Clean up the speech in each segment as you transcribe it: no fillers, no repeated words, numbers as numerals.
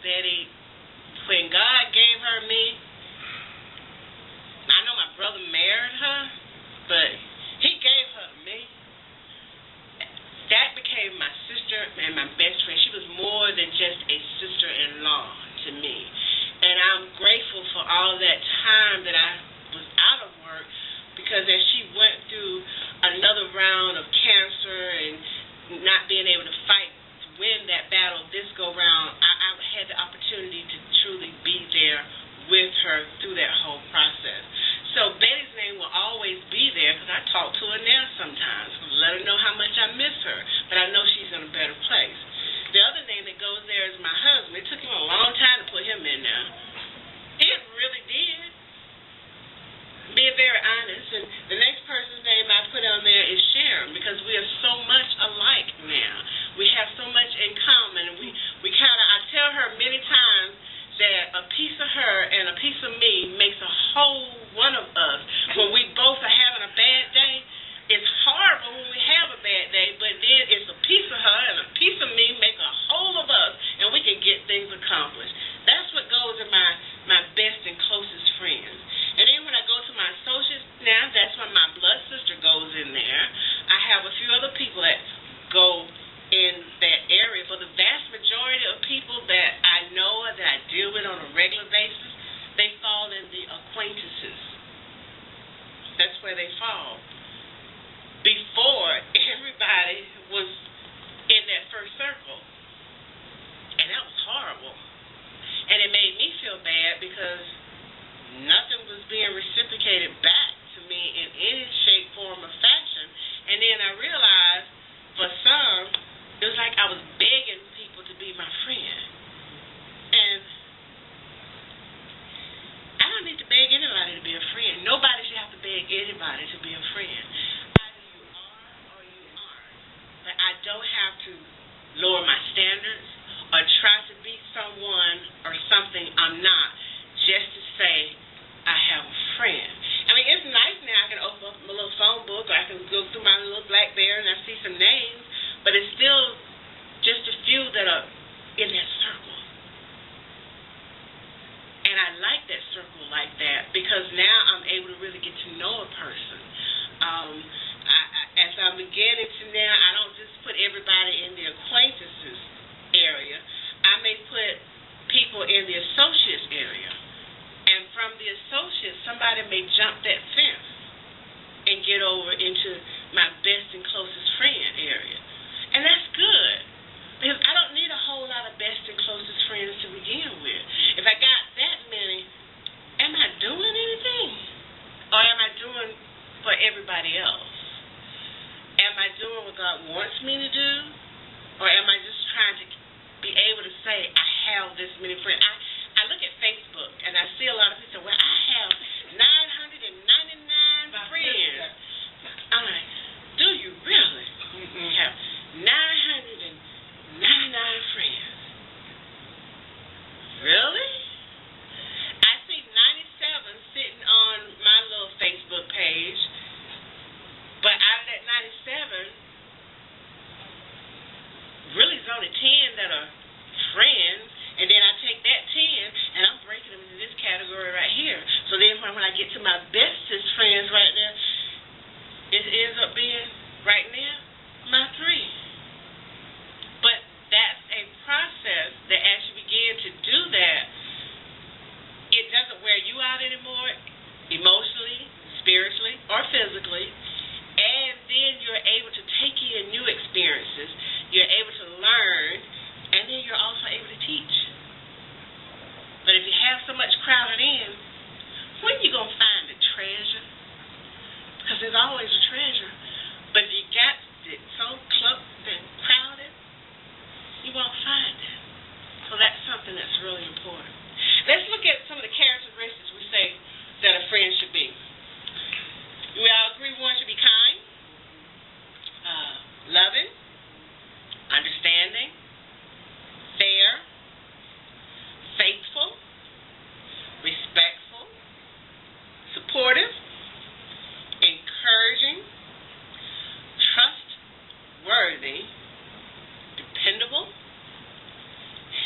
Betty, when God gave her me, I know my brother married her, but he gave her to me. That became my sister and my best friend. She was more than just a sister-in-law to me. And I'm grateful for all that time that I was out of work, because as she went through another round of cancer and not being able to fight to win that battle this go-round, I had the opportunity to truly be there with her through that whole process. So Betty's name will always be there, because I talk to her now sometimes, let her know how much I miss her, but I know she's in a better place. The other name that goes there is my husband. It took him a long time to put him in there. It really did. Being very honest. And the next person's name I put on there is Sharon, because we are so much alike now. We have so much in common. And we kind of, I tell her many times that a piece of her and a piece of me makes a whole one of us. When we both are having a bad day, it's horrible when we have a bad day, but then it's a piece of her and a piece of me make a whole of us, and we can get things accomplished. That's what goes in my best and closest friends. And then when I go to my associates now, that's when my blood sister goes in there. I have a few other people that go in that area. For the vast majority of people that I know or that I deal with on a regular basis, they fall in the acquaintances. That's where they fall. Before, everybody was in that first circle, and that was horrible. And it made me feel bad because nothing was being reciprocated back to me in any shape, form, or fashion. And then I realized, for some, it was like I was begging people to be my friend. And I don't need to beg anybody to be a friend. Nobody should have to beg anybody to be a friend. Either you are or you aren't. But I don't have to lower my standards or try to be someone or something I'm not just to say I have a friend. I mean, it's nice now I can open up my little phone book, or I can go through my little BlackBerry and I see some names, but it's still just a few that are in that circle. And I like that circle like that, because now I'm able to really get to know a person. As I'm beginning to now, I don't just put everybody in the acquaintances area. I may put people in the associates area. And from the associates, somebody may jump that fence and get over into my best and closest friend area. And that's good, because I don't need a whole lot of best and closest friends to begin with. If I got that many, am I doing anything? Or am I doing for everybody else? Am I doing what God wants me to do? Or am I just trying to be able to say, I have this many friends? I look at Facebook, and I see a lot of people say, well, I have 999 friends. I'm like, do you really? You have 999 friends. Really? I see 97 sitting on my little Facebook page, but out of that 97, really there's only 10 that are friends, and then I take that 10 and I'm breaking them into this category right here. So then when I get to my bestest friends right there, it ends up being right now my 3. But that's a process that as you begin to do that, it doesn't wear you out anymore, emotionally, spiritually, or physically. And then you're able to take in new experiences. You're able to learn, and then you're also able to teach. But if you have so much crowded in, when are you going to find the treasure? Because there's always a treasure. But if you got it so close and crowded, you won't find it. So that's something that's really important. Let's look at some of the characteristics we say that a friend should be. We all agree one should be kind, loving, understanding, fair, faithful, respectful, supportive, encouraging, trustworthy, dependable,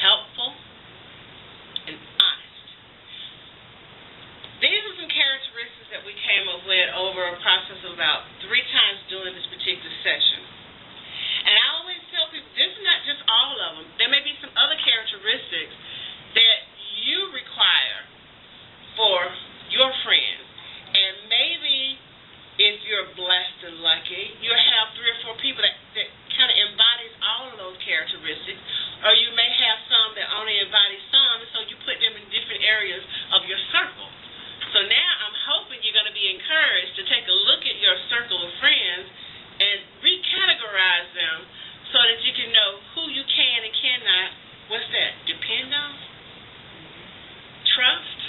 helpful, about 3 times during this particular session. And I always tell people, this is not just all of them. There may be some other characteristics that you require for your friends. And maybe if you're blessed and lucky, you'll have 3 or 4 people that kind of embodies all of those characteristics. Or you may have some that only embody some, and so you put them in different areas of your circle. So now I'm hoping you're going to be encouraged to take a look at your circle of friends and recategorize them so that you can know who you can and cannot, what's that, depend on, trust,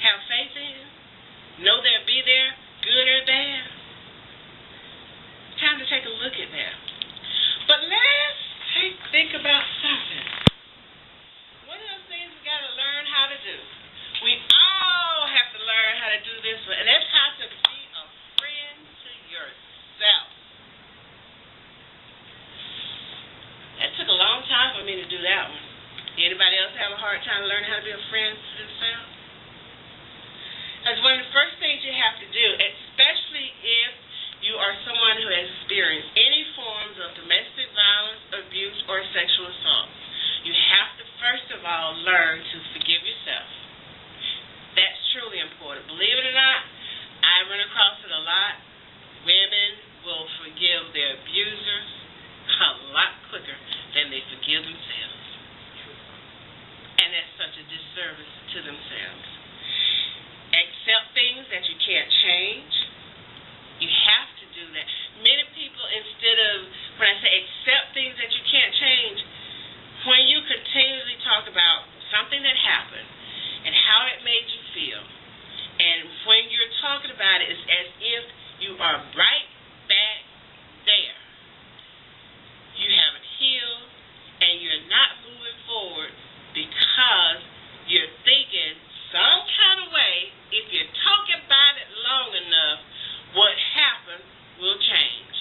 have faith in, know they'll be there, good or bad. Time to take a look at that. But let's think about something. One of those things we got to learn how to do. We all have to learn how to do this one, and that's how to be a friend to yourself. That took a long time for me to do that one. Anybody else have a hard time learning how to be a friend to themselves? That's one of the first things you have to do, especially if you are someone who has experienced any forms of domestic violence, abuse, or sexual assault. You have to, first of all, learn to forgive yourself. That's truly important. Believe it or not, I run across it a lot. Women will forgive their abusers a lot quicker than they forgive themselves. And that's such a disservice to themselves. Accept things that you can't change. You have to do that. Many people, instead of, when I say accept things that you can't change, when you continually talk about something that happened and how it made you feel, and when you're talking about it, it's as if you are right back there. You haven't healed, and you're not moving forward because you're thinking some kind of way, if you talk about it long enough, what happened will change.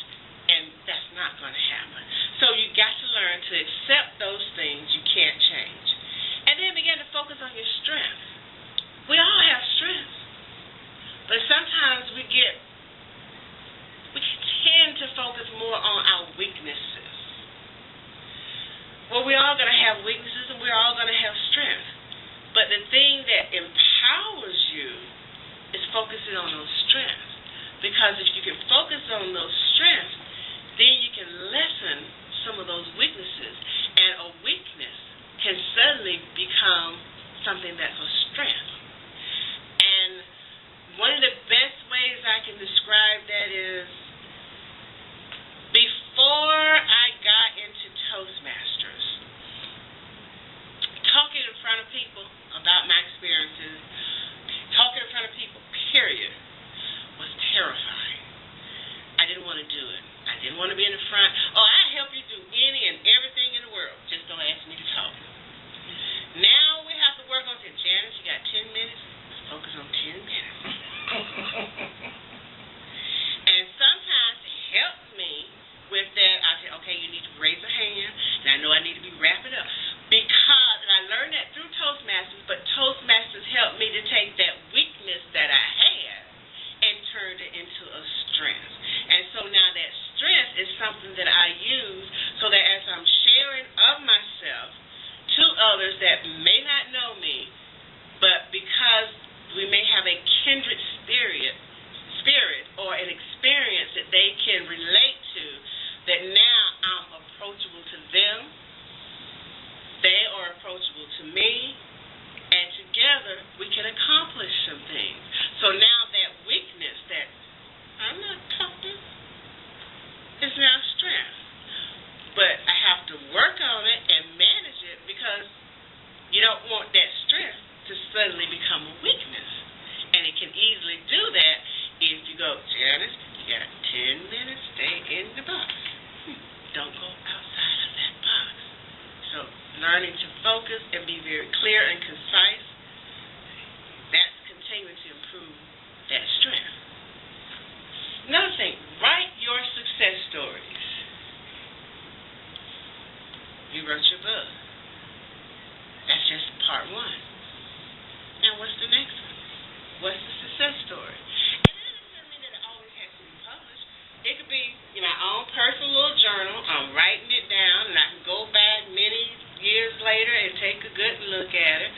And that's not going to happen. So you got to learn to accept those things you can't change. And then begin to focus on your strengths. We all have strengths. But sometimes we tend to focus more on our weaknesses. Well, we're all going to have weaknesses and we're all going to have strengths. But the thing that empowers you is focusing on those strengths. Because if you can focus on those strengths, then you can lessen some of those weaknesses. And a weakness can suddenly become something that's a strength. And one of the best ways I can describe that is, before I got into Toastmasters, talking in front of people about my experiences, talking in front of people, period, was terrifying. I didn't want to do it. I didn't want to be in the front. Oh, I help you do any and everything in the world. Just don't ask me to talk. Now we have to work on it. Janice, you got 10 minutes? Let's focus on 10 minutes. And sometimes to help me with that, I say, okay, you need to raise a hand, and I know I need to be wrapping up. Because, and I learned that through Toastmasters, but Toastmasters helped me to take that weakness that I had and turned it into a strength. And so now that strength is something that I use so that as I'm sharing of myself to others that may not know me, but because we may have a kindred spirit or an experience that they can relate to, that now I'm approachable to them, they are approachable to me, and together we can accomplish some things. So now that weakness that I'm not toughness is now strength. But I have to work on it and manage it because you don't want that strength to suddenly become a weakness. And it can easily do that if you go, Janice, you got 10 minutes, stay in the box. Don't go outside of that box. So learning to focus and be very clear and concise, that's continuing to improve that strength. Another thing, write your success stories. You wrote your book. That's just part 1. Now what's the next one? What's the success story? And that doesn't mean that it always and take a good look at it.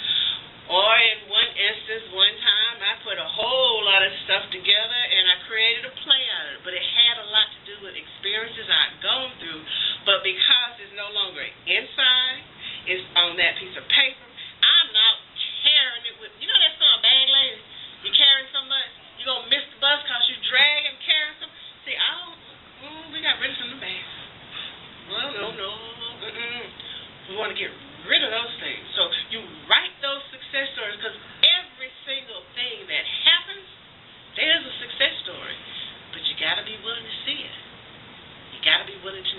Or in one instance, one time, I put a whole lot of stuff together and I created a play out of it. But it had a lot to do with experiences I'd gone through. But because it's no longer inside, it's on that piece of paper, I'm not carrying it with, you know that song, Bag Lady? You're carrying so much, you're going to miss the bus because you drag and carry some. See, we got rid of some of the bags. Well, no. We want to get rid of those things. So you write those success stories because every single thing that happens, there's a success story. But you got to be willing to see it. You got to be willing to